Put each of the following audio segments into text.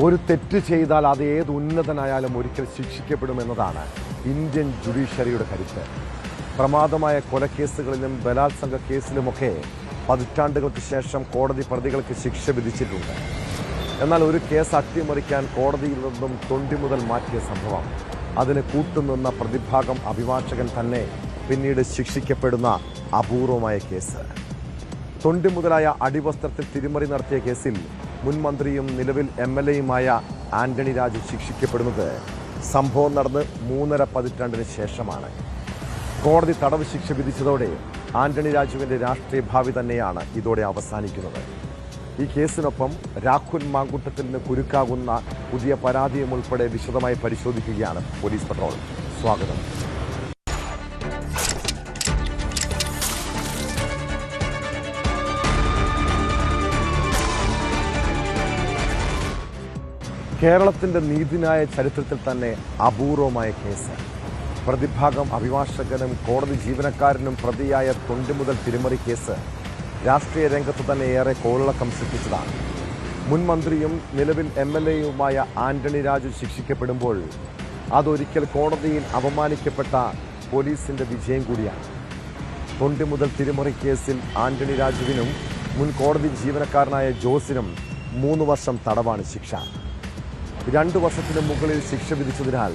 ഒരു തെറ്റ് ചെയ്താൽ അത് ഏത് ഉന്നതനായാലും ഒരിക്കൽ ശിക്ഷിക്കപ്പെടുമെന്നതാണ് ഇന്ത്യൻ ജുഡീഷ്യറിയുടെ കരുത്ത്. പ്രമാദമായ കൊലക്കേസുകളിലും ബലാത്സംഗ കേസിലുമൊക്കെ പതിറ്റാണ്ടുകൾക്ക് ശേഷം കോടതി പ്രതികൾക്ക് ശിക്ഷ വിധിച്ചിട്ടുണ്ട്. എന്നാൽ ഒരു കേസ് അട്ടിമറിക്കാൻ കോടതിയിൽ നിന്നും തൊണ്ടി മുതൽ മാറ്റിയ സംഭവം, അതിന് കൂട്ടുനിന്ന പ്രതിഭാഗം അഭിഭാഷകൻ തന്നെ പിന്നീട് ശിക്ഷിക്കപ്പെടുന്ന അപൂർവമായ കേസ്. തൊണ്ടി മുതലായ അടിവസ്ത്രത്തിൽ തിരിമറി നടത്തിയ കേസിൽ മുൻ മന്ത്രിയും നിലവിൽ MLAയുമായ ആന്റണി രാജു ശിക്ഷിക്കപ്പെടുന്നത് സംഭവം നടന്ന് 3.5 പതിറ്റാണ്ടിന് ശേഷമാണ്. കോടതി തടവ് ശിക്ഷ വിധിച്ചതോടെ ആന്റണി രാജുവിൻ്റെ രാഷ്ട്രീയ ഭാവി തന്നെയാണ് ഇതോടെ അവസാനിക്കുന്നത്. ഈ കേസിനൊപ്പം രാഹുൽ മാങ്കൂട്ടത്തിന് കുരുക്കാകുന്ന പുതിയ പരാതിയും ഉൾപ്പെടെ വിശദമായി പരിശോധിക്കുകയാണ് പോലീസ് പട്രോൾ. സ്വാഗതം. കേരളത്തിൻ്റെ നീതിന്യായ ചരിത്രത്തിൽ തന്നെ അപൂർവമായ കേസ്. പ്രതിഭാഗം അഭിഭാഷകനും കോടതി ജീവനക്കാരനും പ്രതിയായ തൊണ്ടി മുതൽ തിരിമറി കേസ് രാഷ്ട്രീയ രംഗത്ത് തന്നെ ഏറെ കോളിളക്കം സൃഷ്ടിച്ചതാണ്. മുൻ മന്ത്രിയും നിലവിൽ MLAയുമായ ആന്റണി രാജു ശിക്ഷിക്കപ്പെടുമ്പോൾ അതൊരിക്കൽ കോടതിയിൽ അപമാനിക്കപ്പെട്ട പോലീസിൻ്റെ വിജയം കൂടിയാണ്. തൊണ്ടി മുതൽ തിരിമറി കേസിൽ ആന്റണി രാജുവിനും മുൻ കോടതി ജീവനക്കാരനായ ജോസിനും 3 വർഷം തടവാണ് ശിക്ഷ. 2 വർഷത്തിന് മുകളിൽ ശിക്ഷ വിധിച്ചതിനാൽ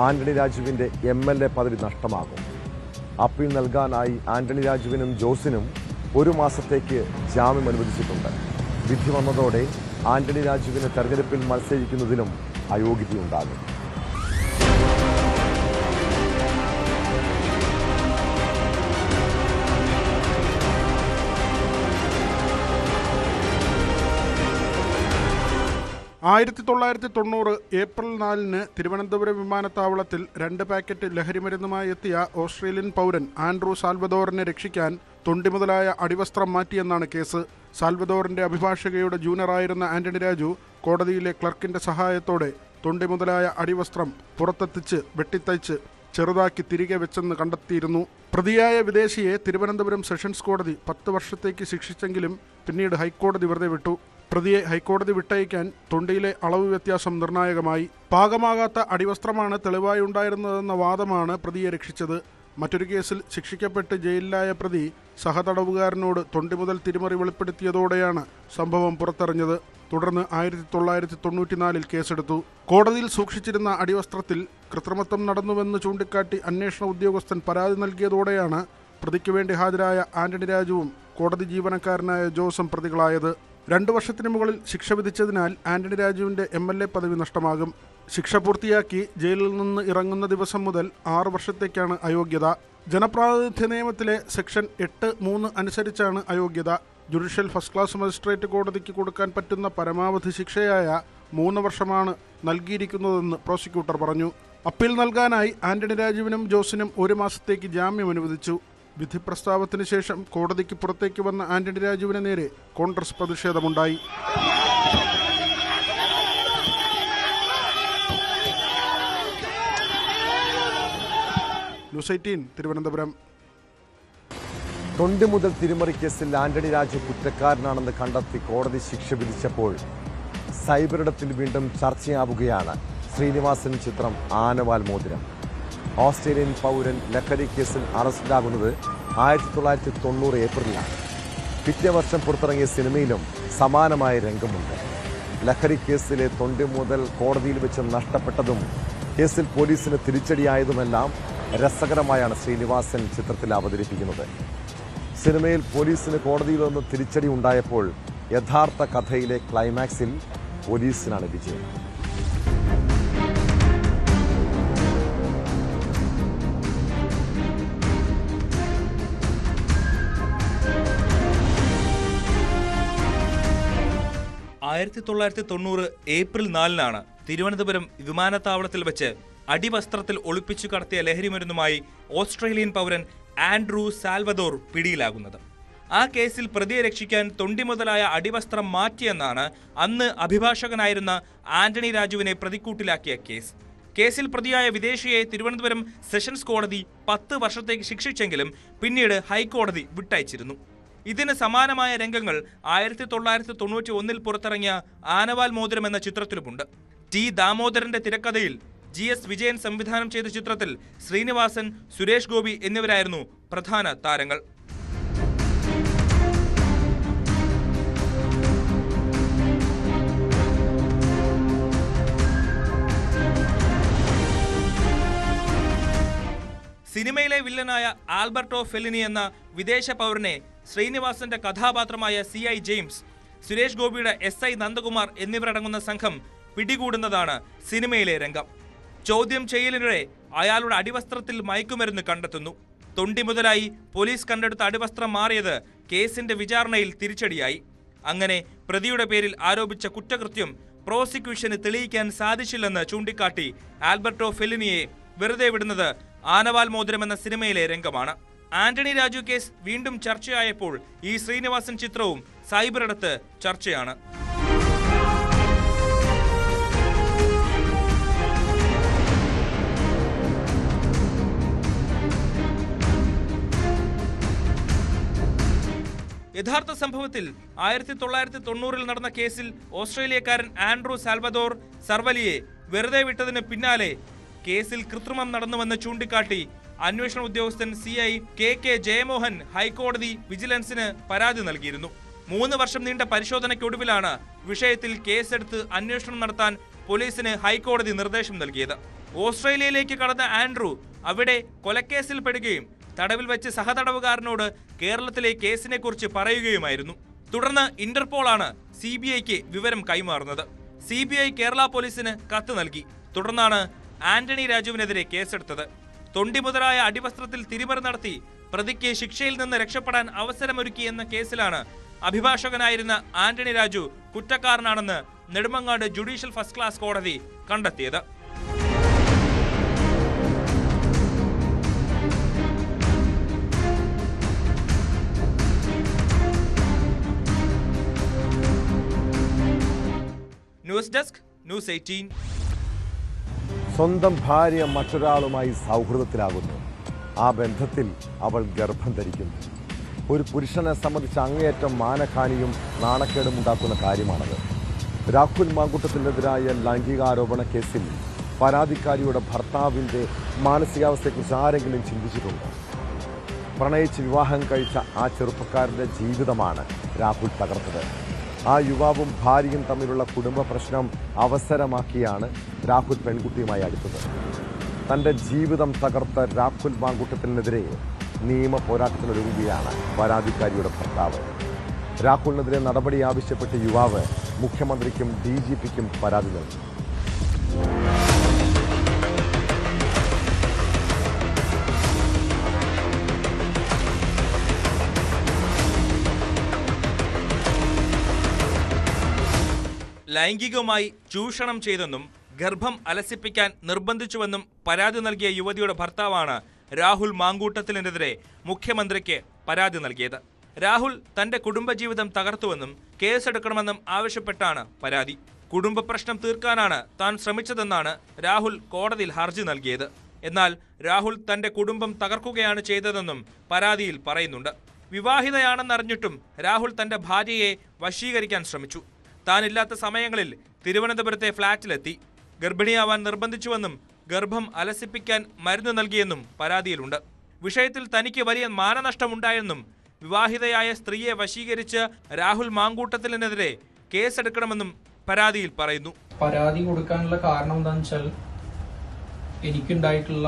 ആന്റണി രാജുവിൻ്റെ MLA പദവി നഷ്ടമാകും. അപ്പീൽ നൽകാനായി ആന്റണി രാജുവിനും ജോസിനും 1 മാസത്തേക്ക് ജാമ്യം അനുവദിച്ചിട്ടുണ്ട്. വിധി വന്നതോടെ ആന്റണി രാജുവിന് തെരഞ്ഞെടുപ്പിൽ മത്സരിക്കുന്നതിലും അയോഗ്യതയുണ്ടാകും. ഏപ്രിൽ 4 തിരുവനന്തപുരം വിമാനത്താവളത്തിൽ 2 പാക്കറ്റ് ലഹരിമരുന്നുമായി എത്തിയ ഓസ്ട്രേലിയൻ പൗരൻ ആൻഡ്രൂ സാൽവദോറിനെ രക്ഷിക്കാൻ തൊണ്ടി മുതലായ അടിവസ്ത്രം മാറ്റിയെന്നാണ് കേസ്. സാൽവദോറിന്റെ അഭിഭാഷകയുടെ ജൂനിയറായിരുന്ന ആന്റണി രാജു കോടതിയിലെ ക്ലർക്കിന്റെ സഹായത്തോടെ തൊണ്ടി മുതലായ അടിവസ്ത്രം പുറത്തെത്തിച്ച് വെട്ടിത്തയ്ച്ച് ചെറുതാക്കി തിരികെ വെച്ചെന്ന് കണ്ടെത്തിയിരുന്നു. പ്രതിയായ വിദേശിയെ തിരുവനന്തപുരം സെഷൻസ് കോടതി 10 വർഷത്തേക്ക് ശിക്ഷിച്ചെങ്കിലും പിന്നീട് ഹൈക്കോടതി വെറുതെ വിട്ടു. പ്രതിയെ ഹൈക്കോടതി വിട്ടയക്കാൻ തൊണ്ടിയിലെ അളവ് വ്യത്യാസം നിർണായകമായി. പാകമാകാത്ത അടിവസ്ത്രമാണ് തെളിവായി ഉണ്ടായിരുന്നതെന്ന വാദമാണ് പ്രതിയെ രക്ഷിച്ചത്. മറ്റൊരു കേസിൽ ശിക്ഷിക്കപ്പെട്ട് ജയിലിലായ പ്രതി സഹതടവുകാരനോട് തൊണ്ടി മുതൽ തിരിമറി വെളിപ്പെടുത്തിയതോടെയാണ് സംഭവം പുറത്തറിഞ്ഞത്. തുടർന്ന് 1994 കേസെടുത്തു. കോടതിയിൽ സൂക്ഷിച്ചിരുന്ന അടിവസ്ത്രത്തിൽ കൃത്രിമത്വം നടന്നുവെന്ന് ചൂണ്ടിക്കാട്ടി അന്വേഷണ ഉദ്യോഗസ്ഥൻ പരാതി നൽകിയതോടെയാണ് പ്രതിക്ക് വേണ്ടി ഹാജരായ ആന്റണി രാജുവും കോടതി ജീവനക്കാരനായ ജോസും പ്രതികളായത്. 2 വർഷത്തിന് മുകളിൽ ശിക്ഷ വിധിച്ചതിനാൽ ആന്റണി രാജുവിൻ്റെ MLA പദവി നഷ്ടമാകും. ശിക്ഷ പൂർത്തിയാക്കി ജയിലിൽ നിന്ന് ഇറങ്ങുന്ന ദിവസം മുതൽ 6 വർഷത്തേക്കാണ് അയോഗ്യത. ജനപ്രാതിനിധ്യ നിയമത്തിലെ സെക്ഷൻ 8(3) അനുസരിച്ചാണ് അയോഗ്യത. ജുഡീഷ്യൽ ഫസ്റ്റ് ക്ലാസ് മജിസ്ട്രേറ്റ് കോടതിക്ക് കൊടുക്കാൻ പറ്റുന്ന പരമാവധി ശിക്ഷയായ 3 വർഷമാണ് നൽകിയിരിക്കുന്നതെന്ന് പ്രോസിക്യൂട്ടർ പറഞ്ഞു. അപ്പീൽ നൽകാനായി ആന്റണി രാജുവിനും ജോസിനും 1 മാസത്തേക്ക് ജാമ്യം അനുവദിച്ചു. വിധി പ്രസ്താവത്തിന് ശേഷം കോടതിക്ക് പുറത്തേക്ക് വന്ന ആന്റണി രാജുവിന് നേരെ കോൺഗ്രസ് പ്രതിഷേധമുണ്ടായി. ന്യൂസ് 18 തിരുവനന്തപുരം. തൊണ്ടി മുതൽ തിരിമറി കേസിൽ ആന്റണി രാജു കുറ്റക്കാരനാണെന്ന് കണ്ടെത്തി കോടതി ശിക്ഷ വിധിച്ചപ്പോൾ സൈബറിടത്തിൽ വീണ്ടും ചർച്ചയാവുകയാണ് ശ്രീനിവാസൻ ചിത്രം ആനവാൽ മോതിരം. ഓസ്ട്രേലിയൻ പൗരൻ ലഹരി കേസിൽ അറസ്റ്റിലാകുന്നത് 1990 ഏപ്രിലാണ്. പിറ്റേ വർഷം പുറത്തിറങ്ങിയ സിനിമയിലും സമാനമായ രംഗമുണ്ട്. ലഹരി കേസിലെ തൊണ്ടി മുതൽ കോടതിയിൽ വെച്ച് നഷ്ടപ്പെട്ടതും കേസിൽ പോലീസിന് തിരിച്ചടിയായതുമെല്ലാം രസകരമായാണ് ശ്രീനിവാസൻ ചിത്രത്തിൽ അവതരിപ്പിക്കുന്നത്. സിനിമയിൽ പോലീസിന് കോടതിയിൽ നിന്ന് തിരിച്ചടി ഉണ്ടായപ്പോൾ യഥാർത്ഥ കഥയിലെ ക്ലൈമാക്സിൽ പോലീസിനാണ് വിജയം. ഏപ്രിൽ 4 തിരുവനന്തപുരം വിമാനത്താവളത്തിൽ വെച്ച് അടിവസ്ത്രത്തിൽ ഒളിപ്പിച്ചു കടത്തിയ ലഹരിമരുന്നുമായി ഓസ്ട്രേലിയൻ പൗരൻ ആൻഡ്രൂ സാൽവദോർ പിടിയിലാകുന്നത്. ആ കേസിൽ പ്രതിയെ രക്ഷിക്കാൻ തൊണ്ടി മുതലായ അടിവസ്ത്രം മാറ്റിയെന്നാണ് അന്ന് അഭിഭാഷകനായിരുന്ന ആന്റണി രാജുവിനെ പ്രതിക്കൂട്ടിലാക്കിയ കേസ്. കേസിൽ പ്രതിയായ വിദേശിയെ തിരുവനന്തപുരം സെഷൻസ് കോടതി 10 വർഷത്തേക്ക് ശിക്ഷിച്ചെങ്കിലും പിന്നീട് ഹൈക്കോടതി വിട്ടയച്ചിരുന്നു. ഇതിന് സമാനമായ രംഗങ്ങൾ 1991 പുറത്തിറങ്ങിയ ആനവാൽ മോതിരം എന്ന ചിത്രത്തിലുമുണ്ട്. ടി ദാമോദരന്റെ തിരക്കഥയിൽ GS വിജയൻ സംവിധാനം ചെയ്ത ചിത്രത്തിൽ ശ്രീനിവാസൻ, സുരേഷ് ഗോപി എന്നിവരായിരുന്നു പ്രധാന താരങ്ങൾ. സിനിമയിലെ വില്ലനായ ആൽബർട്ടോ ഫെല്ലിനി എന്ന വിദേശ പൗരനെ ശ്രീനിവാസന്റെ കഥാപാത്രമായ CI ജെയിംസ്, സുരേഷ് ഗോപിയുടെ SI നന്ദകുമാർ എന്നിവരടങ്ങുന്ന സംഘം പിടികൂടുന്നതാണ് സിനിമയിലെ രംഗം. ചോദ്യം ചെയ്യലിനിടെ അയാളുടെ അടിവസ്ത്രത്തിൽ മയക്കുമരുന്ന് കണ്ടെത്തുന്നു. തൊണ്ടി മുതലായി പോലീസ് കണ്ടെടുത്ത അടിവസ്ത്രം മാറിയത് കേസിന്റെ വിചാരണയിൽ തിരിച്ചടിയായി. അങ്ങനെ പ്രതിയുടെ പേരിൽ ആരോപിച്ച കുറ്റകൃത്യം പ്രോസിക്യൂഷന് തെളിയിക്കാൻ സാധിച്ചില്ലെന്ന് ചൂണ്ടിക്കാട്ടി ആൽബർട്ടോ ഫെല്ലിനിയെ വെറുതെ വിടുന്നത് ആനവാൽ മോതിരം എന്ന സിനിമയിലെ രംഗമാണ്. ആന്റണി രാജു കേസ് വീണ്ടും ചർച്ചയായപ്പോൾ ഈ ശ്രീനിവാസൻ ചിത്രവും സൈബറിടത്ത് ചർച്ചയാണ്. യഥാർത്ഥ സംഭവത്തിൽ 1990 നടന്ന കേസിൽ ഓസ്ട്രേലിയക്കാരൻ ആൻഡ്രൂ സാൽവദോർ സർവലിയെ വെറുതെ വിട്ടതിന് പിന്നാലെ കേസിൽ കൃത്രിമം നടന്നുവെന്ന് ചൂണ്ടിക്കാട്ടി അന്വേഷണ ഉദ്യോഗസ്ഥൻ CI KK ജയമോഹൻ ഹൈക്കോടതി വിജിലൻസിന് പരാതി നൽകിയിരുന്നു. 3 വർഷം നീണ്ട പരിശോധനയ്ക്കൊടുവിലാണ് വിഷയത്തിൽ കേസെടുത്ത് അന്വേഷണം നടത്താൻ പോലീസിന് ഹൈക്കോടതി നിർദ്ദേശം നൽകിയത്. ഓസ്ട്രേലിയയിലേക്ക് കടന്ന ആൻഡ്രൂ അവിടെ കൊലക്കേസിൽ പെടുകയും തടവിൽ വെച്ച് സഹതടവുകാരനോട് കേരളത്തിലെ കേസിനെ കുറിച്ച് പറയുകയുമായിരുന്നു. തുടർന്ന് ഇന്റർപോളാണ് CBIക്ക് വിവരം കൈമാറുന്നത്. CBI കേരള പോലീസിന് കത്ത് നൽകി. തുടർന്നാണ് ആന്റണി രാജുവിനെതിരെ കേസെടുത്തത്. തൊണ്ടി മുതലായ അടിവസ്ത്രത്തിൽ തിരിമറി നടത്തി പ്രതിക്ക് ശിക്ഷയിൽ നിന്ന് രക്ഷപ്പെടാൻ അവസരമൊരുക്കി എന്ന കേസിലാണ് അഭിഭാഷകനായിരുന്ന ആന്റണി രാജു കുറ്റക്കാരനാണെന്ന് നെടുമങ്ങാട് ജുഡീഷ്യൽ ഫസ്റ്റ് ക്ലാസ് കോടതി കണ്ടെത്തിയത്. News desk, news 18. സ്വന്തം ഭാര്യ മറ്റൊരാളുമായി സൗഹൃദത്തിലാകുന്നു. ആ ബന്ധത്തിൽ അവൾ ഗർഭം ധരിക്കുന്നു. ഒരു പുരുഷനെ സംബന്ധിച്ച് അങ്ങേയറ്റം മാനഹാനിയും നാണക്കേടും ഉണ്ടാക്കുന്ന കാര്യമാണത്. രാഹുൽ മാങ്കൂട്ടത്തിനെതിരായ ലൈംഗികാരോപണ കേസിൽ പരാതിക്കാരിയുടെ ഭർത്താവിൻ്റെ മാനസികാവസ്ഥയെക്കുറിച്ച് ആരെങ്കിലും ചിന്തിച്ചിട്ടുണ്ടോ? പ്രണയിച്ച് വിവാഹം കഴിച്ച ആ ചെറുപ്പക്കാരൻ്റെ ജീവിതമാണ് രാഹുൽ തകർത്തത്. ആ യുവാവും ഭാര്യയും തമ്മിലുള്ള കുടുംബ പ്രശ്നം അവസരമാക്കിയാണ് രാഹുൽ പെൺകുട്ടിയുമായി അടുത്തത്. തൻ്റെ ജീവിതം തകർത്ത രാഹുൽ മാങ്കൂട്ടത്തിനെതിരെ നിയമ പോരാട്ടത്തിനൊരുങ്ങുകയാണ് പരാതിക്കാരിയുടെ ഭർത്താവ്. രാഹുലിനെതിരെ നടപടി ആവശ്യപ്പെട്ട് യുവാവ് മുഖ്യമന്ത്രിക്കും DGPക്കും പരാതി നൽകി. ലൈംഗികമായി ചൂഷണം ചെയ്തെന്നും ഗർഭം അലസിപ്പിക്കാൻ നിർബന്ധിച്ചുവെന്നും പരാതി നൽകിയ യുവതിയുടെ ഭർത്താവാണ് രാഹുൽ മാങ്കൂട്ടത്തിനെതിരെ മുഖ്യമന്ത്രിക്ക് പരാതി നൽകിയത്. രാഹുൽ തന്റെ കുടുംബജീവിതം തകർത്തുവെന്നും കേസെടുക്കണമെന്നും ആവശ്യപ്പെട്ടാണ് പരാതി. കുടുംബ പ്രശ്നം തീർക്കാനാണ് താൻ ശ്രമിച്ചതെന്നാണ് രാഹുൽ കോടതിയിൽ ഹർജി നൽകിയത്. എന്നാൽ രാഹുൽ തന്റെ കുടുംബം തകർക്കുകയാണ് ചെയ്തതെന്നും പരാതിയിൽ പറയുന്നുണ്ട്. വിവാഹിതയാണെന്നറിഞ്ഞിട്ടും രാഹുൽ തന്റെ ഭാര്യയെ വശീകരിക്കാൻ ശ്രമിച്ചു. താനില്ലാത്ത സമയങ്ങളിൽ തിരുവനന്തപുരത്തെ ഫ്ളാറ്റിലെത്തി. ഗർഭിണിയാവാൻ നിർബന്ധിച്ചുവെന്നും ഗർഭം അലസിപ്പിക്കാൻ മരുന്ന് നൽകിയെന്നും പരാതിയിലുണ്ട്. വിഷയത്തിൽ തനിക്ക് വലിയ മാനനഷ്ടമുണ്ടായെന്നും വിവാഹിതയായ സ്ത്രീയെ വശീകരിച്ച് രാഹുൽ മാങ്കൂട്ടത്തിനെതിരെ കേസെടുക്കണമെന്നും പരാതിയിൽ പറയുന്നു. പരാതി കൊടുക്കാനുള്ള കാരണം എന്താണെന്ന് വെച്ചാൽ എനിക്കുണ്ടായിട്ടുള്ള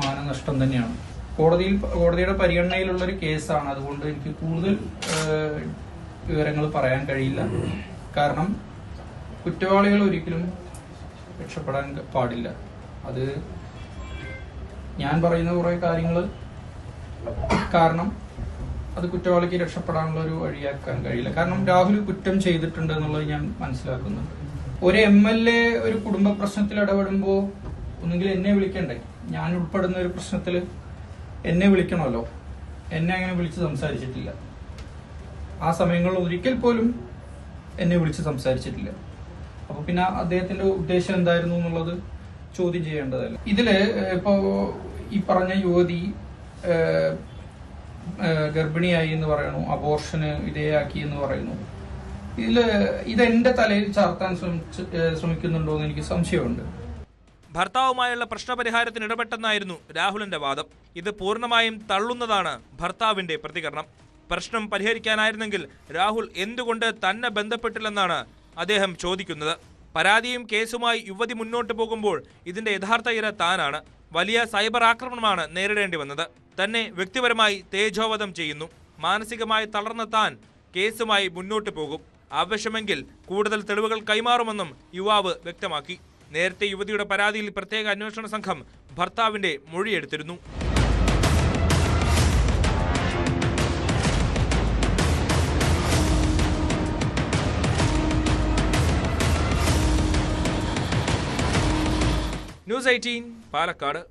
മാനനഷ്ടം തന്നെയാണ്. കോടതിയുടെ പരിഗണനയിലുള്ളൊരു കേസാണ്. അതുകൊണ്ട് എനിക്ക് കൂടുതൽ വിവരങ്ങൾ പറയാൻ കഴിയില്ല. കാരണം കുറ്റവാളികൾ ഒരിക്കലും രക്ഷപ്പെടാൻ പാടില്ല. അത് ഞാൻ പറയുന്ന കുറേ കാര്യങ്ങൾ കാരണം അത് കുറ്റവാളിക്ക് രക്ഷപ്പെടാനുള്ള ഒരു വഴിയാക്കാൻ കഴിയില്ല. കാരണം രാഹുൽ കുറ്റം ചെയ്തിട്ടുണ്ട് എന്നുള്ളത് ഞാൻ മനസ്സിലാക്കുന്നുണ്ട്. ഒരു MLA ഒരു കുടുംബ പ്രശ്നത്തിൽ ഇടപെടുമ്പോൾ ഒന്നുകിൽ എന്നെ വിളിക്കണ്ടേ? ഞാൻ ഉൾപ്പെടുന്ന ഒരു പ്രശ്നത്തിൽ എന്നെ വിളിക്കണമല്ലോ. എന്നെ അങ്ങനെ വിളിച്ച് സംസാരിച്ചിട്ടില്ല. ആ സമയങ്ങളിൽ ഒരിക്കൽ പോലും എന്നെ വിളിച്ച് സംസാരിച്ചിട്ടില്ല. അപ്പൊ പിന്നെ അദ്ദേഹത്തിന്റെ ഉദ്ദേശം എന്തായിരുന്നു എന്നുള്ളത് ചോദ്യം ചെയ്യേണ്ടതല്ല. ഇതില് ഇപ്പോ ഈ പറഞ്ഞ യുവതി ഗർഭിണിയായി എന്ന് പറയുന്നു, അബോർഷന് വിധേയാക്കി എന്ന് പറയുന്നു. ഇതെന്റെ തലയിൽ ചാർത്താൻ ശ്രമിക്കുന്നുണ്ടോ എന്ന് എനിക്ക് സംശയമുണ്ട്. ഭർത്താവുമായുള്ള പ്രശ്നപരിഹാരത്തിന് ഇടപെട്ടെന്നായിരുന്നു രാഹുലിന്റെ വാദം. ഇത് പൂർണ്ണമായും തള്ളുന്നതാണ് ഭർത്താവിന്റെ പ്രതികരണം. പ്രശ്നം പരിഹരിക്കാനായിരുന്നെങ്കിൽ രാഹുൽ എന്തുകൊണ്ട് തന്നെ ബന്ധപ്പെട്ടില്ലെന്നാണ് അദ്ദേഹം ചോദിക്കുന്നത്. പരാതിയും കേസുമായി യുവതി മുന്നോട്ട് പോകുമ്പോൾ ഇതിന്റെ യഥാർത്ഥ ഇര താനാണ്. വലിയ സൈബർ ആക്രമണമാണ് നേരിടേണ്ടി വന്നത്. തന്നെ വ്യക്തിപരമായി തേജോവധം ചെയ്യുന്നു. മാനസികമായി തളർന്ന താൻ കേസുമായി മുന്നോട്ട് പോകും. ആവശ്യമെങ്കിൽ കൂടുതൽ തെളിവുകൾ കൈമാറുമെന്നും യുവാവ് വ്യക്തമാക്കി. നേരത്തെ യുവതിയുടെ പരാതിയിൽ പ്രത്യേക അന്വേഷണ സംഘം ഭർത്താവിന്റെ മൊഴിയെടുത്തിരുന്നു. ന്യൂസ് 18 പാലക്കാട്.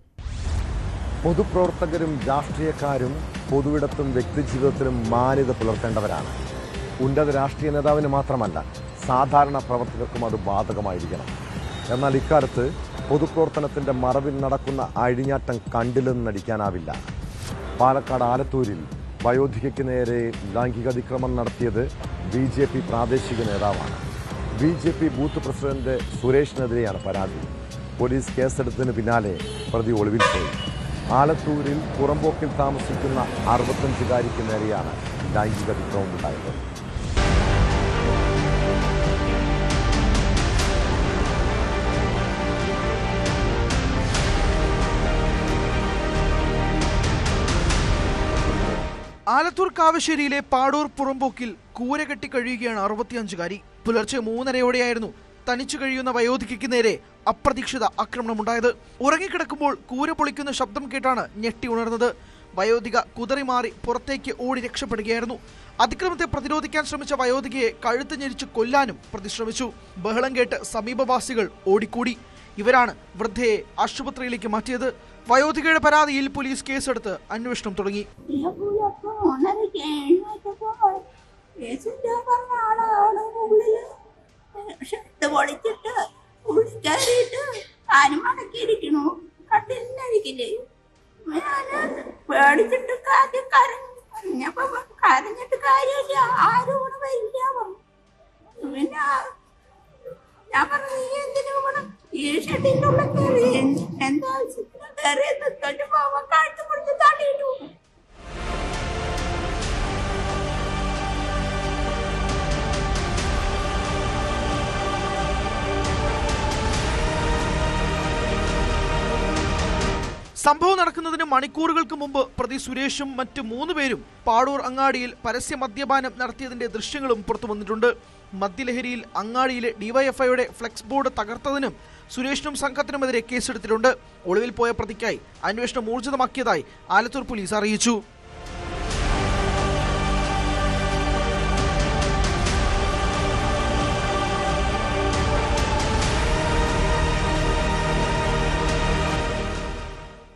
പൊതുപ്രവർത്തകരും രാഷ്ട്രീയക്കാരും പൊതുവിടത്തും വ്യക്തിജീവിതത്തിലും മാന്യത പുലർത്തേണ്ടവരാണ്. ഉന്നത രാഷ്ട്രീയ നേതാവിന് മാത്രമല്ല, സാധാരണ പ്രവർത്തകർക്കും അത് ബാധകമായിരിക്കണം. എന്നാൽ ഇക്കാലത്ത് പൊതുപ്രവർത്തനത്തിന്റെ മറവിൽ നടക്കുന്ന അഴിഞ്ഞാട്ടം കണ്ടില്ലെന്ന് നടിക്കാനാവില്ല. പാലക്കാട് ആലത്തൂരിൽ വയോധികയ്ക്ക് നേരെ ലൈംഗിക അതിക്രമം നടത്തിയത് BJP പ്രാദേശിക നേതാവാണ്. BJP ബൂത്ത് പ്രസിഡന്റ് സുരേഷിനെതിരെയാണ് പരാതി. പോലീസ് കേസെടുത്തതിന് പിന്നാലെ പ്രതി ഒളിവിൽ പോയി. ആലത്തൂരിൽ പുറമ്പോക്കിൽ താമസിക്കുന്ന 65-കാരിക്ക് നേരെയാണ് ലൈംഗിക അതിക്രമം ഉണ്ടായത്. ആലത്തൂർ കാവശ്ശേരിയിലെ പാടൂർ പുറമ്പോക്കിൽ കൂര കെട്ടി കഴിയുകയാണ് 65-കാരി. പുലർച്ചെ 3:30യോടെയായിരുന്നു തനിച്ചു കഴിയുന്ന വയോധികയ്ക്ക് നേരെ അപ്രതീക്ഷിത ആക്രമണമുണ്ടായത്. ഉറങ്ങിക്കിടക്കുമ്പോൾ കൂര പൊളിക്കുന്ന ശബ്ദം കേട്ടാണ് ഞെട്ടി ഉണർന്നത്. വയോധിക കുതറിമാറി പുറത്തേക്ക് ഓടി രക്ഷപ്പെടുകയായിരുന്നു. അതിക്രമത്തെ പ്രതിരോധിക്കാൻ ശ്രമിച്ച വയോധികയെ കഴുത്ത് ഞെരിച്ച് കൊല്ലാനും പ്രതി ശ്രമിച്ചു. ബഹളം കേട്ട് സമീപവാസികൾ ഓടിക്കൂടി. ഇവരാണ് വൃദ്ധയെ ആശുപത്രിയിലേക്ക് മാറ്റിയത്. വയോധികയുടെ പരാതിയിൽ പോലീസ് കേസെടുത്ത് അന്വേഷണം തുടങ്ങി. പൊളിച്ചിട്ട് ഉള്ളിൽ കയറിയിട്ട് ആരും മടക്കിയിരിക്കണു. കണ്ടിരിക്കില്ലേ, ഞാന് പേടിച്ചിട്ട് ആദ്യം കരഞ്ഞപ്പോ കരഞ്ഞിട്ട് കാര്യമില്ല, ആരും കൂടെ വരില്ല. പിന്നെ ഞാൻ പറഞ്ഞു, നീ എന്തിനു കൂടെ ഈ ഷെഡിന്റെ ഉള്ളിൽ കയറി, എന്താ ആവശ്യത്തിന് കയറിയെന്ന് പോവാൻ കാഴ്ച പിടിച്ച് തള്ളിയിട്ടു. സംഭവം നടക്കുന്നതിന് മണിക്കൂറുകൾക്ക് മുമ്പ് പ്രതി സുരേഷും മറ്റ് 3 പേരും പാടൂർ അങ്ങാടിയിൽ പരസ്യ മദ്യപാനം നടത്തിയതിന്റെ ദൃശ്യങ്ങളും പുറത്തു വന്നിട്ടുണ്ട്. മദ്യലഹരിയിൽ അങ്ങാടിയിലെ ഡിവൈഎഫ്ഐയുടെ ഫ്ലെക്സ് ബോർഡ് തകർത്തതിനും സുരേഷിനും സംഘത്തിനുമെതിരെ കേസെടുത്തിട്ടുണ്ട്. ഒളിവിൽ പോയ പ്രതിക്കായി അന്വേഷണം ഊർജിതമാക്കിയതായി ആലത്തൂർ പോലീസ് അറിയിച്ചു.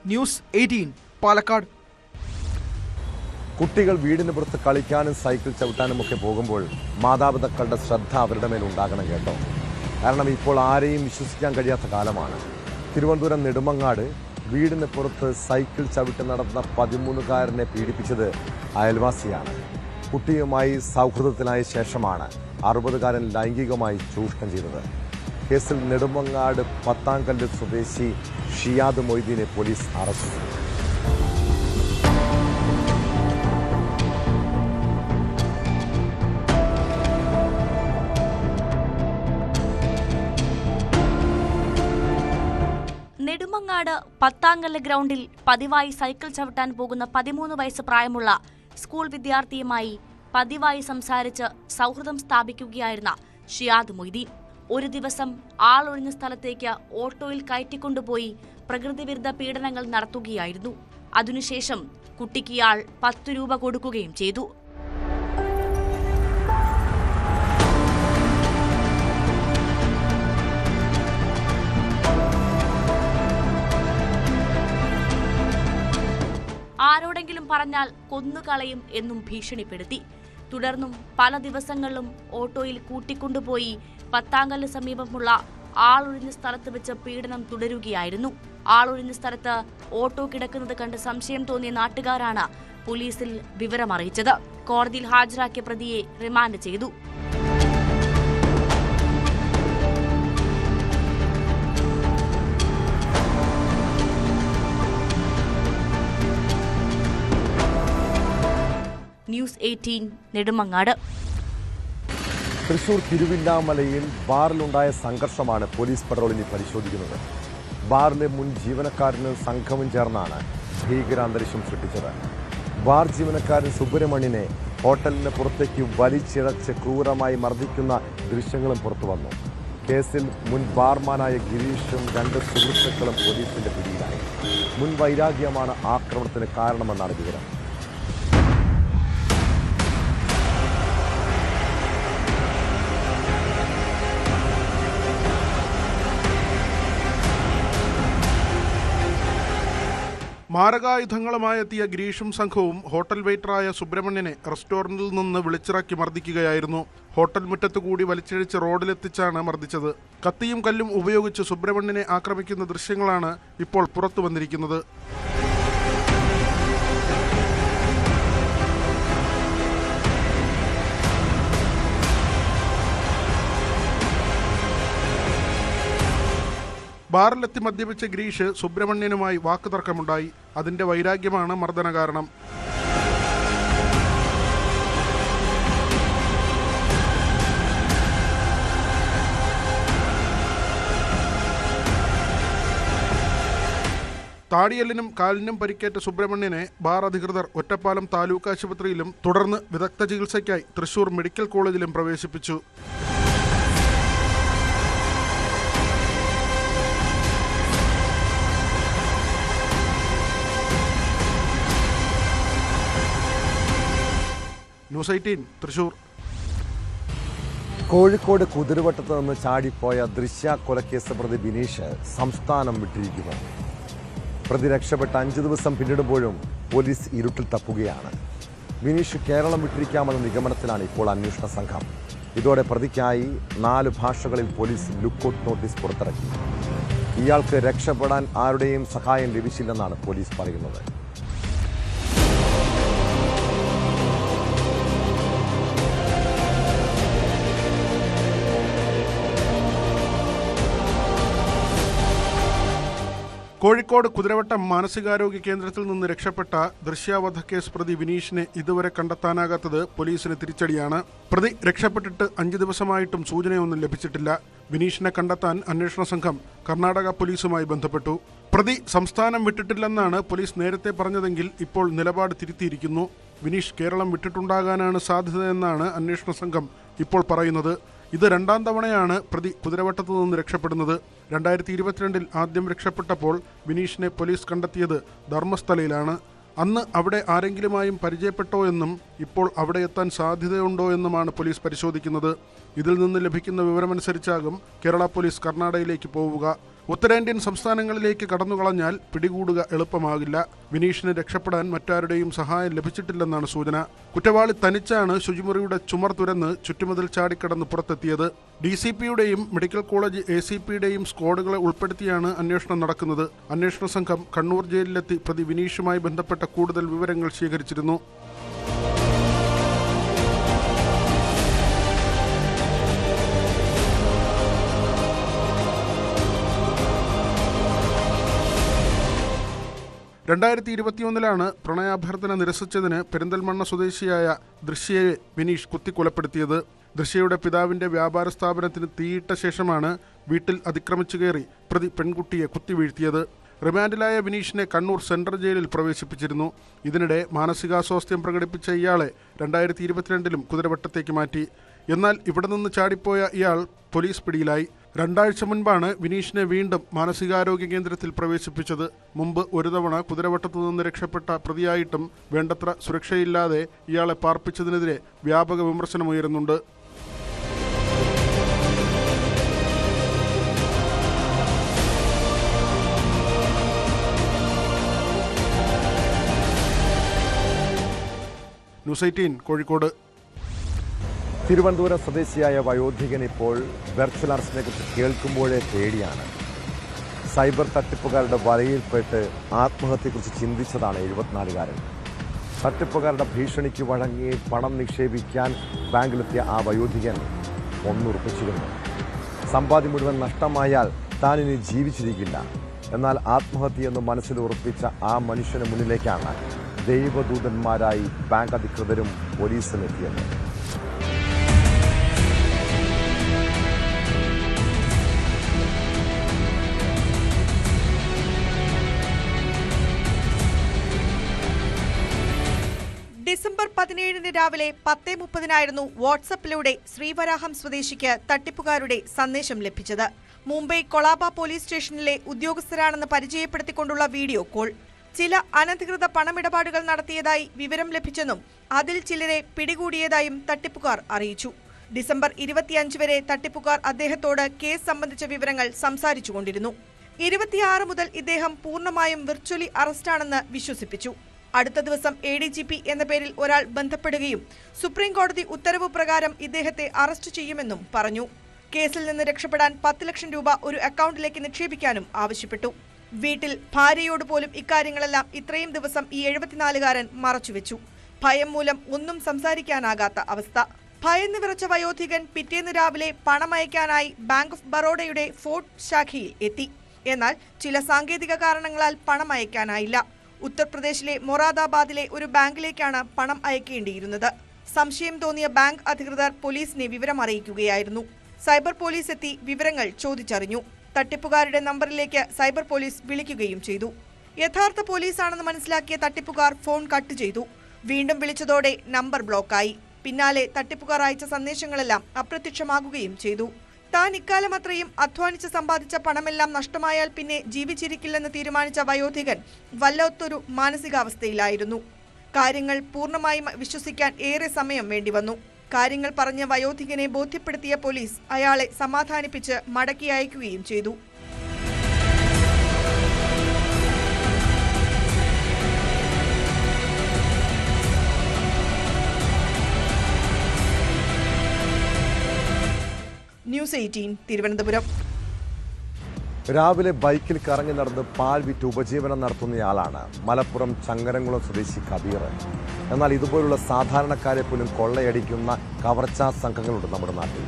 ന്യൂസ് 18 പാലക്കാട്. കുട്ടികൾ വീടിന് പുറത്ത് കളിക്കാനും സൈക്കിൾ ചവിട്ടാനും ഒക്കെ പോകുമ്പോൾ മാതാപിതാക്കളുടെ ശ്രദ്ധ അവരുടെ മേലുണ്ടാകണം കേട്ടോ. കാരണം ഇപ്പോൾ ആരെയും വിശ്വസിക്കാൻ കഴിയാത്ത കാലമാണ്. തിരുവനന്തപുരം നെടുമങ്ങാട് വീടിന് പുറത്ത് സൈക്കിൾ ചവിട്ടി നടന്ന 13-കാരനെ പീഡിപ്പിച്ചത് അയൽവാസിയാണ്. കുട്ടിയുമായി സൗഹൃദത്തിലായ ശേഷമാണ് 60-കാരൻ ലൈംഗികമായി ചൂഷണം ചെയ്തത്. കേസിൽ നെടുമങ്ങാട് പത്താംകല്ല് സ്വദേശി ഷിയാദ് മൊയ്തീനെ പോലീസ് അറസ്റ്റ് ചെയ്തു. നെടുമങ്ങാട് പത്താംകല്ല് ഗ്രൗണ്ടിൽ പതിവായി സൈക്കിൾ ചവിട്ടാൻ പോകുന്ന 13 വയസ്സ് പ്രായമുള്ള സ്കൂൾ വിദ്യാർത്ഥിയുമായി പതിവായി സംസാരിച്ച് സൗഹൃദം സ്ഥാപിക്കുകയായിരുന്ന ഷിയാദ് മൊയ്തീൻ ഒരു ദിവസം ആളൊഴിഞ്ഞ സ്ഥലത്തേക്ക് ഓട്ടോയിൽ കയറ്റിക്കൊണ്ടുപോയി പ്രകൃതിവിരുദ്ധ പീഡനങ്ങൾ നടത്തുകയായിരുന്നു. അതിനുശേഷം കുട്ടിക്ക് ഇയാൾ 10 രൂപ കൊടുക്കുകയും ചെയ്തു. ആരോടെങ്കിലും പറഞ്ഞാൽ കൊന്നുകളയും എന്നും ഭീഷണിപ്പെടുത്തി. തുടർന്നും പല ദിവസങ്ങളിലും ഓട്ടോയിൽ കൂട്ടിക്കൊണ്ടുപോയി പത്താംകല്ല് സമീപമുള്ള ആളൊഴിഞ്ഞ സ്ഥലത്ത് വെച്ച് പീഡനം തുടരുകയായിരുന്നു. ആളൊഴിഞ്ഞ സ്ഥലത്ത് ഓട്ടോ കിടക്കുന്നത് കണ്ട് സംശയം തോന്നിയ നാട്ടുകാരാണ് പോലീസിൽ വിവരമറിയിച്ചത്. കോടതിയിൽ ഹാജരാക്കിയ പ്രതിയെ റിമാൻഡ് ചെയ്തു. ന്യൂസ് 18 നെടുമങ്ങാട്. തൃശൂർ തിരുവില്ലാമലയിൽ ബാറിലുണ്ടായ സംഘർഷമാണ് പോലീസ് പട്രോളിംഗ് പരിശോധിക്കുന്നത്. ബാറിലെ മുൻ ജീവനക്കാരനും സംഘവും ചേർന്നാണ് ഭീകരാന്തരീക്ഷം സൃഷ്ടിച്ചത്. ബാർ ജീവനക്കാരൻ സുബ്രഹ്മണ്യനെ ഹോട്ടലിന് പുറത്തേക്ക് വലിച്ചിഴച്ച് ക്രൂരമായി മർദ്ദിക്കുന്ന ദൃശ്യങ്ങളും പുറത്തുവന്നു. കേസിൽ മുൻ ബാർമാനായ ഗിരീഷും 2 സുഹൃത്തുക്കളും പോലീസിന്റെ പിടിയിലായി. മുൻ വൈരാഗ്യമാണ് ആക്രമണത്തിന് കാരണമെന്നാണ് വിവരം. മാരകായുധങ്ങളുമായി എത്തിയ ഗിരീഷും സംഘവും ഹോട്ടൽ വെയിറ്ററായ സുബ്രഹ്മണ്യനെ റെസ്റ്റോറന്റിൽ നിന്ന് വിളിച്ചിറക്കി മർദ്ദിക്കുകയായിരുന്നു. ഹോട്ടൽ മുറ്റത്തുകൂടി വലിച്ചിഴച്ച് റോഡിലെത്തിച്ചാണ് മർദ്ദിച്ചത്. കത്തിയും കല്ലും ഉപയോഗിച്ച് സുബ്രഹ്മണ്യനെ ആക്രമിക്കുന്ന ദൃശ്യങ്ങളാണ് ഇപ്പോൾ പുറത്തു വന്നിരിക്കുന്നത്. ബാറിലെത്തി മദ്യപിച്ച ഗിരീഷ് സുബ്രഹ്മണ്യനുമായി വാക്കുതർക്കമുണ്ടായി. അതിന്റെ വൈരാഗ്യമാണ് മർദ്ദന കാരണം. താടിയെല്ലിനും കാലിനും പരിക്കേറ്റ സുബ്രഹ്മണ്യനെ ബാർ അധികൃതർ ഒറ്റപ്പാലം താലൂക്ക് ആശുപത്രിയിലും തുടർന്ന് വിദഗ്ധ ചികിത്സയ്ക്കായി തൃശൂർ മെഡിക്കൽ കോളേജിലും പ്രവേശിപ്പിച്ചു. ന്യൂസ് 18 തൃശൂർ. കോഴിക്കോട് കുതിരവട്ടത്ത് നിന്ന് ചാടിപ്പോയ ദൃശ്യ കൊലക്കേസ് പ്രതി ബിനീഷ് സംസ്ഥാനം വിട്ടിരിക്കുന്നു. പ്രതി രക്ഷപ്പെട്ട 5 ദിവസം പിന്നിടുമ്പോഴും പോലീസ് ഇരുട്ടിൽ തപ്പുകയാണ്. ബിനീഷ് കേരളം വിട്ടിരിക്കാമെന്ന നിഗമനത്തിലാണ് ഇപ്പോൾ അന്വേഷണ സംഘം. ഇതോടെ പ്രതിക്കായി 4 ഭാഷകളിൽ പോലീസ് ലുക്കൌട്ട് നോട്ടീസ് പുറത്തിറക്കി. ഇയാൾക്ക് രക്ഷപ്പെടാൻ ആരുടെയും സഹായം ലഭിച്ചില്ലെന്നാണ് പോലീസ് പറയുന്നത്. കോഴിക്കോട് കുതിരവട്ടം മാനസികാരോഗ്യ കേന്ദ്രത്തിൽ നിന്ന് രക്ഷപ്പെട്ട ദൃശ്യാവധക്കേസ് പ്രതി വിനീഷിനെ ഇതുവരെ കണ്ടെത്താനാകാത്തത് പോലീസിന് തിരിച്ചടിയാണ്. പ്രതി രക്ഷപ്പെട്ടിട്ട് 5 ദിവസമായിട്ടും സൂചനയൊന്നും ലഭിച്ചിട്ടില്ല. വിനീഷിനെ കണ്ടെത്താൻ അന്വേഷണ സംഘം കർണാടക പോലീസുമായി ബന്ധപ്പെട്ടു. പ്രതി സംസ്ഥാനം വിട്ടിട്ടില്ലെന്നാണ് പോലീസ് നേരത്തെ പറഞ്ഞതെങ്കിൽ ഇപ്പോൾ നിലപാട് തിരുത്തിയിരിക്കുന്നു. വിനീഷ് കേരളം വിട്ടിട്ടുണ്ടാകാനാണ് സാധ്യതയെന്നാണ് അന്വേഷണ സംഘം ഇപ്പോൾ പറയുന്നത്. ഇത് 2ാം തവണയാണ് പ്രതി കുതിരവട്ടത്തു നിന്ന് രക്ഷപ്പെടുന്നത്. 2022 ആദ്യം രക്ഷപ്പെട്ടപ്പോൾ വിനീഷിനെ പോലീസ് കണ്ടെത്തിയത് ധർമ്മസ്ഥലയിലാണ്. അന്ന് അവിടെ ആരെങ്കിലുമായും പരിചയപ്പെട്ടോ എന്നും ഇപ്പോൾ അവിടെ എത്താൻ സാധ്യതയുണ്ടോ എന്നുമാണ് പോലീസ് പരിശോധിക്കുന്നത്. ഇതിൽ നിന്ന് ലഭിക്കുന്ന വിവരമനുസരിച്ചാകും കേരള പോലീസ് കർണാടകയിലേക്ക് പോവുക. ഉത്തരേന്ത്യൻ സംസ്ഥാനങ്ങളിലേക്ക് കടന്നുകളഞ്ഞാൽ പിടികൂടുക എളുപ്പമാകില്ല. വിനീഷിന് രക്ഷപ്പെടാൻ മറ്റാരുടെയും സഹായം ലഭിച്ചിട്ടില്ലെന്നാണ് സൂചന. കുറ്റവാളി തനിച്ചാണ് ശുചിമുറിയുടെ ചുമർ തുരന്ന് ചുറ്റുമതിൽ ചാടിക്കടന്ന് പുറത്തെത്തിയത്. DCPയുടെയും മെഡിക്കൽ കോളേജ് ACPയുടെയും സ്ക്വാഡുകളെ ഉൾപ്പെടുത്തിയാണ് അന്വേഷണം നടക്കുന്നത്. അന്വേഷണ സംഘം കണ്ണൂർ ജയിലിലെത്തി പ്രതി വിനീഷുമായി ബന്ധപ്പെട്ട കൂടുതൽ വിവരങ്ങൾ ശേഖരിച്ചിരുന്നു. ാണ് പ്രണയാഭ്യർത്ഥന നിരസിച്ചതിന് പെരിന്തൽമണ്ണ സ്വദേശിയായ ദൃശ്യയെ വിനീഷ് കുത്തിക്കൊലപ്പെടുത്തിയത്. ദൃശ്യയുടെ പിതാവിന്റെ വ്യാപാര സ്ഥാപനത്തിന് തീയിട്ട ശേഷമാണ് വീട്ടിൽ അതിക്രമിച്ചു കയറി പ്രതി പെൺകുട്ടിയെ കുത്തിവീഴ്ത്തിയത്. റിമാൻഡിലായ വിനീഷിനെ കണ്ണൂർ സെൻട്രൽ ജയിലിൽ പ്രവേശിപ്പിച്ചിരുന്നു. ഇതിനിടെ മാനസികാസ്വാസ്ഥ്യം പ്രകടിപ്പിച്ച ഇയാളെ 2022 കുതിരവട്ടത്തേക്ക് മാറ്റി. എന്നാൽ ഇവിടെ നിന്ന് ചാടിപ്പോയ ഇയാൾ പോലീസ് പിടിയിലായി. 2 ആഴ്ച മുൻപാണ് വിനീഷിനെ വീണ്ടും മാനസികാരോഗ്യ കേന്ദ്രത്തിൽ പ്രവേശിപ്പിച്ചത്. മുമ്പ് ഒരു തവണ കുതിരവട്ടത്തു നിന്ന് രക്ഷപ്പെട്ട പ്രതിയായിട്ടും വേണ്ടത്ര സുരക്ഷയില്ലാതെ ഇയാളെ പാർപ്പിച്ചതിനെതിരെ വ്യാപക വിമർശനമുയരുന്നുണ്ട്. ന്യൂസ് 18 കോഴിക്കോട്. തിരുവനന്തപുരം സ്വദേശിയായ വയോധികൻ ഇപ്പോൾ വെർച്വൽ അറസ്റ്റിനെ കുറിച്ച് കേൾക്കുമ്പോഴേ പേടിയാണ്. സൈബർ തട്ടിപ്പുകാരുടെ വലയിൽപ്പെട്ട് ആത്മഹത്യയെക്കുറിച്ച് ചിന്തിച്ചതാണ് 74-കാരൻ. തട്ടിപ്പുകാരുടെ ഭീഷണിക്ക് വഴങ്ങി പണം നിക്ഷേപിക്കാൻ ബാങ്കിലെത്തിയ ആ വയോധികൻ ഒന്നുറപ്പിച്ചിരുന്നു. സമ്പാദ്യം മുഴുവൻ നഷ്ടമായാൽ താനിനി ജീവിച്ചിരിക്കില്ല. എന്നാൽ ആത്മഹത്യയെന്ന് മനസ്സിൽ ഉറപ്പിച്ച ആ മനുഷ്യന് മുന്നിലേക്കാണ് ദൈവദൂതന്മാരായി ബാങ്ക് അധികൃതരും പോലീസും എത്തിയത്. ഡിസംബർ 17 രാവിലെ 10:30 വാട്സപ്പിലൂടെ ശ്രീവരാഹം സ്വദേശിക്ക് തട്ടിപ്പുകാരുടെ സന്ദേശം ലഭിച്ചത്. മുംബൈ കൊളാബ പോലീസ് സ്റ്റേഷനിലെ ഉദ്യോഗസ്ഥരാണെന്ന് പരിചയപ്പെടുത്തിക്കൊണ്ടുള്ള വീഡിയോ കോൾ. ചില അനധികൃത പണമിടപാടുകൾ നടത്തിയതായി വിവരം ലഭിച്ചെന്നും അതിൽ ചിലരെ പിടികൂടിയതായും തട്ടിപ്പുകാർ അറിയിച്ചു. ഡിസംബർ 25 വരെ തട്ടിപ്പുകാർ അദ്ദേഹത്തോട് കേസ് സംബന്ധിച്ച വിവരങ്ങൾ സംസാരിച്ചുകൊണ്ടിരുന്നു. 26 മുതൽ ഇദ്ദേഹം പൂർണ്ണമായും വിർച്വലി അറസ്റ്റാണെന്ന് വിശ്വസിപ്പിച്ചു. അടുത്ത ദിവസം ADGP എന്ന പേരിൽ ഒരാൾ ബന്ധപ്പെടുകയും സുപ്രീം കോടതി ഉത്തരവ് പ്രകാരം ഇദ്ദേഹത്തെ അറസ്റ്റ് ചെയ്യുമെന്നും പറഞ്ഞു. കേസിൽ നിന്ന് രക്ഷപ്പെടാൻ 10 ലക്ഷം രൂപ ഒരു അക്കൗണ്ടിലേക്ക് നിക്ഷേപിക്കാനും ആവശ്യപ്പെട്ടു. വീട്ടിൽ ഭാര്യയോട് പോലും ഇക്കാര്യങ്ങളെല്ലാം ഇത്രയും ദിവസം ഈ 74-കാരൻ മറച്ചുവെച്ചു. ഭയം മൂലം ഒന്നും സംസാരിക്കാനാകാത്ത അവസ്ഥ. ഭയന്ന് വിറച്ച വയോധികൻ പിറ്റേന്ന് രാവിലെ പണമയക്കാനായി ബാങ്ക് ഓഫ് ബറോഡയുടെ ഫോർട്ട് ശാഖയിൽ എത്തി. എന്നാൽ ചില സാങ്കേതിക കാരണങ്ങളാൽ പണം അയക്കാനായില്ല. ഉത്തർപ്രദേശിലെ മൊറാദാബാദിലെ ഒരു ബാങ്കിലേക്കാണ് പണം അയക്കേണ്ടിയിരുന്നത്. സംശയം തോന്നിയ ബാങ്ക് അധികൃതർ പോലീസിനെ വിവരം അറിയിക്കുകയായിരുന്നു. സൈബർ പോലീസ് എത്തി വിവരങ്ങൾ ചോദിച്ചറിഞ്ഞു. തട്ടിപ്പുകാരുടെ നമ്പറിലേക്ക് സൈബർ പോലീസ് വിളിക്കുകയും ചെയ്തു. യഥാർത്ഥ പോലീസാണെന്ന് മനസ്സിലാക്കിയ തട്ടിപ്പുകാർ ഫോൺ കട്ട് ചെയ്തു. വീണ്ടും വിളിച്ചതോടെ നമ്പർ ബ്ലോക്കായി. പിന്നാലെ തട്ടിപ്പുകാർ അയച്ച സന്ദേശങ്ങളെല്ലാം അപ്രത്യക്ഷമാകുകയും ചെയ്തു. താൻ ഇക്കാലം അത്രയും അധ്വാനിച്ച് സമ്പാദിച്ച പണമെല്ലാം നഷ്ടമായാൽ പിന്നെ ജീവിച്ചിരിക്കില്ലെന്ന് തീരുമാനിച്ച വയോധികൻ വല്ലാത്തൊരു മാനസികാവസ്ഥയിലായിരുന്നു. കാര്യങ്ങൾ പൂർണ്ണമായും വിശ്വസിക്കാൻ ഏറെ സമയം വേണ്ടിവന്നു. കാര്യങ്ങൾ പറഞ്ഞ വയോധികനെ ബോധ്യപ്പെടുത്തിയ പോലീസ് അയാളെ സമാധാനിപ്പിച്ച് മടക്കി അയക്കുകയും ചെയ്തു. ന്യൂസ് 18 തിരുവനന്തപുരം. രാവിലെ ബൈക്കിൽ കറങ്ങി നടന്ന് പാൽ വിറ്റ് ഉപജീവനം നടത്തുന്നയാളാണ് മലപ്പുറം ചങ്ങരംകുളം സ്വദേശി കബീർ. എന്നാൽ ഇതുപോലുള്ള സാധാരണക്കാരെ പോലും കൊള്ളയടിക്കുന്ന കവർച്ചാ സംഘങ്ങളുണ്ട് നമ്മുടെ നാട്ടിൽ.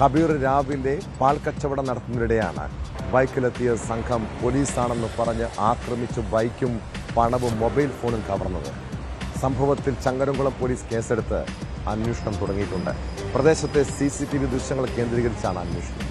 കബീർ രാവിലെ പാൽ കച്ചവടം നടത്തുന്നതിനിടെയാണ് ബൈക്കിലെത്തിയ സംഘം പോലീസാണെന്ന് പറഞ്ഞ് ആക്രമിച്ച് ബൈക്കും പണവും മൊബൈൽ ഫോണും കവർന്നത്. സംഭവത്തിൽ ചങ്ങരംകുളം പോലീസ് കേസെടുത്ത് അന്വേഷണം തുടങ്ങിയിട്ടുണ്ട്. പ്രദേശത്തെ CCTV ദൃശ്യങ്ങൾ കേന്ദ്രീകരിച്ചാണ് അന്വേഷണം.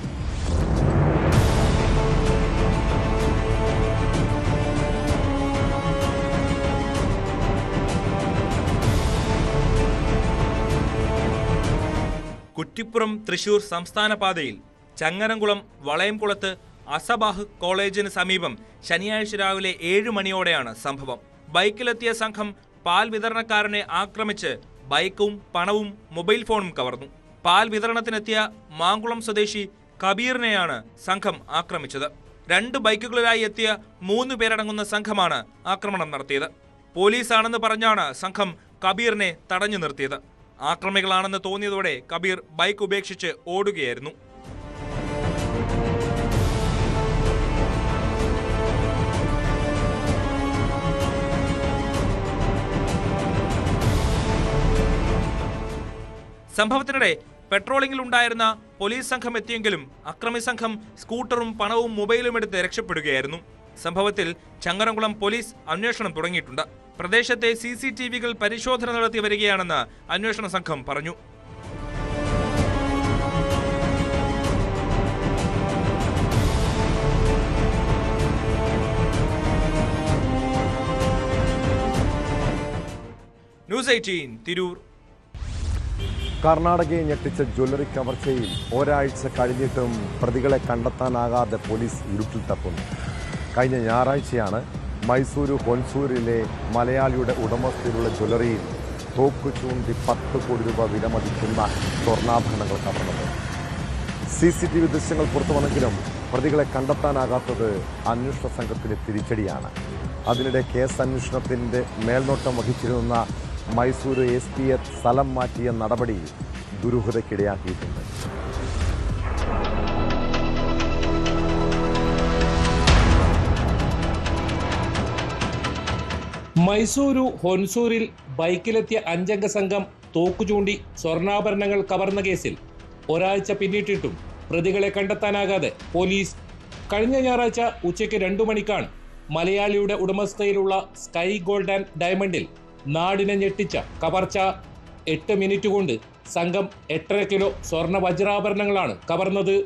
കുറ്റിപ്പുറം തൃശൂർ സംസ്ഥാന പാതയിൽ ചങ്ങരംകുളം വളയംകുളത്ത് അസബാഹ് കോളേജിന് സമീപം ശനിയാഴ്ച രാവിലെ 7 മണിയോടെയാണ് സംഭവം. ബൈക്കിലെത്തിയ സംഘം പാൽ വിതരണക്കാരനെ ആക്രമിച്ച് ബൈക്കും പണവും മൊബൈൽ ഫോണും കവർന്നു. പാൽ വിതരണത്തിനെത്തിയ മാങ്കുളം സ്വദേശി കബീറിനെയാണ് സംഘം ആക്രമിച്ചത്. 2 ബൈക്കുകളിലായി എത്തിയ 3 പേരടങ്ങുന്ന സംഘമാണ് ആക്രമണം നടത്തിയത്. പോലീസാണെന്ന് പറഞ്ഞാണ് സംഘം കബീറിനെ തടഞ്ഞു നിർത്തിയത്. ആക്രമികളാണെന്ന് തോന്നിയതോടെ കബീർ ബൈക്ക് ഉപേക്ഷിച്ച് ഓടുകയായിരുന്നു. സംഭവത്തിനിടെ പെട്രോളിംഗിലുണ്ടായിരുന്ന പോലീസ് സംഘം എത്തിയെങ്കിലും അക്രമി സംഘം സ്കൂട്ടറും പണവും മൊബൈലും എടുത്ത് രക്ഷപ്പെടുകയായിരുന്നു. സംഭവത്തിൽ ചങ്ങരംകുളം പോലീസ് അന്വേഷണം തുടങ്ങിയിട്ടുണ്ട്. പ്രദേശത്തെ CCTVകൾ പരിശോധന നടത്തി വരികയാണെന്ന് അന്വേഷണ സംഘം പറഞ്ഞു. ന്യൂസ് 18 തിരൂർ. കർണാടകയെ ഞെട്ടിച്ച ജ്വല്ലറി കവർച്ചയിൽ ഒരാഴ്ച കഴിഞ്ഞിട്ടും പ്രതികളെ കണ്ടെത്താനാകാതെ പോലീസ് ഇരുട്ടിൽ തപ്പുന്നു. കഴിഞ്ഞ ഞായറാഴ്ചയാണ് മൈസൂരു ഹൊൻസൂരിലെ മലയാളിയുടെ ഉടമസ്ഥയിലുള്ള ജ്വല്ലറിയിൽ തോക്ക് ചൂണ്ടി 10 കോടി രൂപ വിലമതിക്കുന്ന സ്വർണ്ണാഭരണങ്ങൾ കവർന്നത്. CCTV ദൃശ്യങ്ങൾ പുറത്തു വന്നെങ്കിലും പ്രതികളെ കണ്ടെത്താനാകാത്തത് അന്വേഷണ സംഘത്തിന് തിരിച്ചടിയാണ്. അതിനിടെ കേസ് അന്വേഷണത്തിന്റെ മേൽനോട്ടം വഹിച്ചിരുന്ന മൈസൂരു SP-യെ സ്ഥലം മാറ്റിയ നടപടി ദുരൂഹതയ്ക്കിടയാക്കിയിട്ടുണ്ട്. മൈസൂരു ഹൊൻസൂരിൽ ബൈക്കിലെത്തിയ 5 അംഗ സംഘം തോക്കു ചൂണ്ടി സ്വർണ്ണാഭരണങ്ങൾ കവർന്ന കേസിൽ ഒരാഴ്ച പിന്നിട്ടിട്ടും പ്രതികളെ കണ്ടെത്താനാകാതെ പോലീസ് കഴിഞ്ഞ ഞായറാഴ്ച ഉച്ചയ്ക്ക് 2 മണിക്കാണ് മലയാളിയുടെ ഉടമസ്ഥയിലുള്ള സ്കൈ ഗോൾഡ് ആൻഡ് ഡയമണ്ടിൽ നാടിനെ ഞെട്ടിച്ച കവർച്ച. 8 മിനിറ്റ് കൊണ്ട് സംഘം 8.5 കിലോ സ്വർണ്ണ വജ്രാഭരണങ്ങളാണ് കവർന്നത്.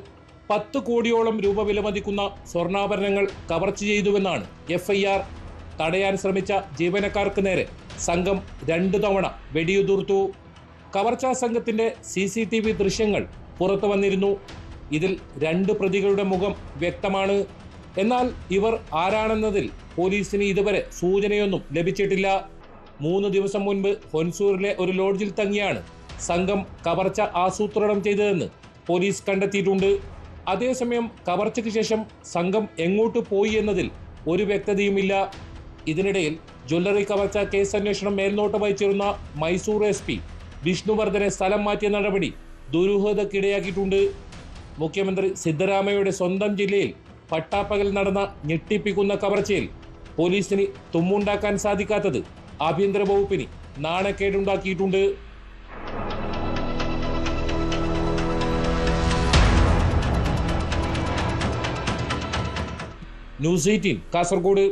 10 കോടിയോളം രൂപ വിലമതിക്കുന്ന സ്വർണ്ണാഭരണങ്ങൾ കവർച്ച ചെയ്തുവെന്നാണ് FIR. തടയാൻ ശ്രമിച്ച ജീവനക്കാർക്ക് നേരെ സംഘം 2 തവണ വെടിയുതിർത്തു. കവർച്ചാ സംഘത്തിന്റെ CCTV ദൃശ്യങ്ങൾ പുറത്തു വന്നിരുന്നു. ഇതിൽ 2 പ്രതികളുടെ മുഖം വ്യക്തമാണ്. എന്നാൽ ഇവർ ആരാണെന്നതിൽ പോലീസിന് ഇതുവരെ സൂചനയൊന്നും ലഭിച്ചിട്ടില്ല. 3 ദിവസം മുൻപ് ഹൊൻസൂരിലെ ഒരു ലോഡ്ജിൽ തങ്ങിയാണ് സംഘം കവർച്ച ആസൂത്രണം ചെയ്തതെന്ന് പോലീസ് കണ്ടെത്തിയിട്ടുണ്ട്. അതേസമയം കവർച്ചയ്ക്ക് ശേഷം സംഘം എങ്ങോട്ട് പോയി എന്നതിൽ ഒരു വ്യക്തതയുമില്ല. ഇതിനിടയിൽ ജ്വല്ലറി കവർച്ച കേസ് അന്വേഷണം മേൽനോട്ടം വഹിച്ചിരുന്ന മൈസൂർ SP വിഷ്ണുവർദ്ധനെ സ്ഥലം മാറ്റിയ നടപടി ദുരൂഹതയ്ക്കിടയാക്കിയിട്ടുണ്ട്. മുഖ്യമന്ത്രി സിദ്ധരാമയ്യയുടെ സ്വന്തം ജില്ലയിൽ പട്ടാപ്പകൽ നടന്ന ഞെട്ടിപ്പിക്കുന്ന കവർച്ചയിൽ പോലീസിന് തുമ്മുണ്ടാക്കാൻ സാധിക്കാത്തത് ആഭ്യന്തര വകുപ്പിന് നാണക്കേടുണ്ടാക്കിയിട്ടുണ്ട്. ന്യൂസ് 18 കാസർഗോഡ്.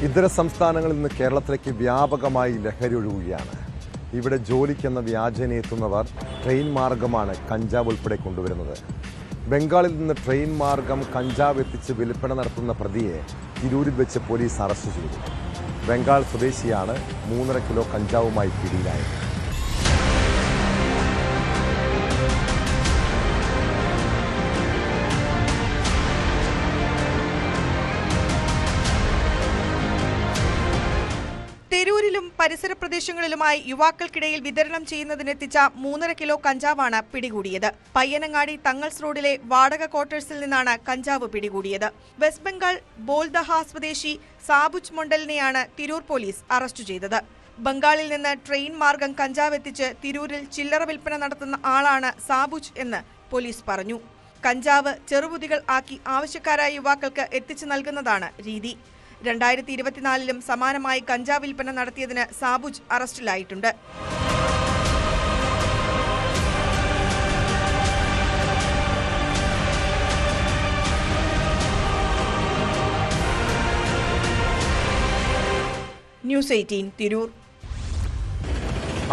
ഇതര സംസ്ഥാനങ്ങളിൽ നിന്ന് കേരളത്തിലേക്ക് വ്യാപകമായി ലഹരി ഒഴുകുകയാണ്. ഇവിടെ ജോലിക്കെന്ന വ്യാജേന എത്തുന്നവർ ട്രെയിൻ മാർഗമാണ് കഞ്ചാവ് ഉൾപ്പെടെ കൊണ്ടുവരുന്നത്. ബംഗാളിൽ നിന്ന് ട്രെയിൻ മാർഗം കഞ്ചാവ് എത്തിച്ച് വിൽപ്പന നടത്തുന്ന പ്രതിയെ തിരൂരിൽ വെച്ച് പോലീസ് അറസ്റ്റ് ചെയ്തു. ബംഗാൾ സ്വദേശിയാണ് 3.5 കിലോ കഞ്ചാവുമായി പിടിയിലായത്. തിരൂരിലും പരിസര പ്രദേശങ്ങളിലുമായി യുവാക്കൾക്കിടയിൽ വിതരണം ചെയ്യുന്നതിനെത്തിച്ച 3.5 കിലോ കഞ്ചാവാണ് പിടികൂടിയത്. പയ്യനങ്ങാടി തങ്ങൾസ് റോഡിലെ വാടക ക്വാർട്ടേഴ്സിൽ നിന്നാണ് കഞ്ചാവ് പിടികൂടിയത്. വെസ്റ്റ് ബംഗാൾ ബോൾദഹ സ്വദേശി സാബുജ് മൊണ്ടലിനെയാണ് തിരൂർ പോലീസ് അറസ്റ്റ് ചെയ്തത്. ബംഗാളിൽ നിന്ന് ട്രെയിൻ മാർഗം കഞ്ചാവ് എത്തിച്ച് തിരൂരിൽ ചില്ലറ വിൽപ്പന നടത്തുന്ന ആളാണ് സാബുജ് എന്ന് പോലീസ് പറഞ്ഞു. കഞ്ചാവ് ചെറുപുതികൾ ആക്കി ആവശ്യക്കാരായ യുവാക്കൾക്ക് എത്തിച്ചു നൽകുന്നതാണ് രീതി. 2024 സമാനമായി കഞ്ചാവ് വിൽപ്പന നടത്തിയതിന് സാബുജ് അറസ്റ്റിലായിട്ടുണ്ട്. ന്യൂസ് 18 തിരൂർ.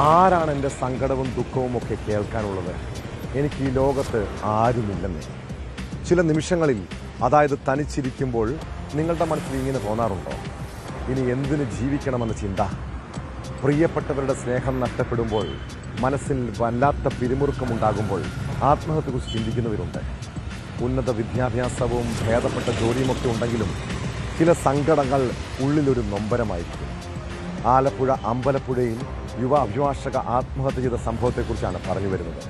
ആരാണ് എൻ്റെ സങ്കടവും ദുഃഖവും ഒക്കെ കേൾക്കാനുള്ളത്? എനിക്ക് ഈ ലോകത്ത് ആരുമില്ലെന്നേ. ചില നിമിഷങ്ങളിൽ, അതായത് തനിച്ചിരിക്കുമ്പോൾ നിങ്ങളുടെ മനസ്സിൽ ഇങ്ങനെ തോന്നാറുണ്ടോ? ഇനി എന്തിനു ജീവിക്കണമെന്ന ചിന്ത. പ്രിയപ്പെട്ടവരുടെ സ്നേഹം നഷ്ടപ്പെടുമ്പോൾ, മനസ്സിൽ വല്ലാത്ത പിരിമുറുക്കമുണ്ടാകുമ്പോൾ ആത്മഹത്യയെക്കുറിച്ച് ചിന്തിക്കുന്നവരുണ്ട്. ഉന്നത വിദ്യാഭ്യാസവും ഭേദപ്പെട്ട ജോലിയുമൊക്കെ ഉണ്ടെങ്കിലും ചില സങ്കടങ്ങൾ ഉള്ളിലൊരു നൊമ്പരമായിരിക്കും. ആലപ്പുഴ അമ്പലപ്പുഴയിൽ യുവ അഭിഭാഷക ആത്മഹത്യ ചെയ്ത സംഭവത്തെക്കുറിച്ചാണ് പറഞ്ഞു വരുന്നത്.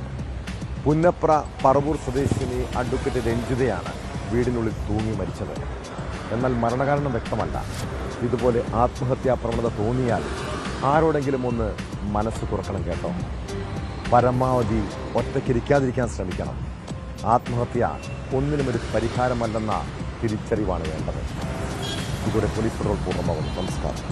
പുന്നപ്ര പറവൂർ സ്വദേശിനി അഡ്വക്കേറ്റ് രഞ്ജിതയാണ് വീടിനുള്ളിൽ തൂങ്ങി മരിച്ചത്. എന്നാൽ മരണകാരണം വ്യക്തമല്ല. ഇതുപോലെ ആത്മഹത്യാ പ്രവണത തോന്നിയാൽ ആരോടെങ്കിലും ഒന്ന് മനസ്സ് തുറക്കണം കേട്ടോ. പരമാവധി ഒറ്റയ്ക്കിരിക്കാതിരിക്കാൻ ശ്രമിക്കണം. ആത്മഹത്യ ഒന്നിനും ഒരു പരിഹാരമല്ലെന്ന തിരിച്ചറിവാണ് വേണ്ടത്. ഇതോടെ പോലീസ് പെട്രോൾ പൂർണ്ണമാകുന്നു. നമസ്കാരം.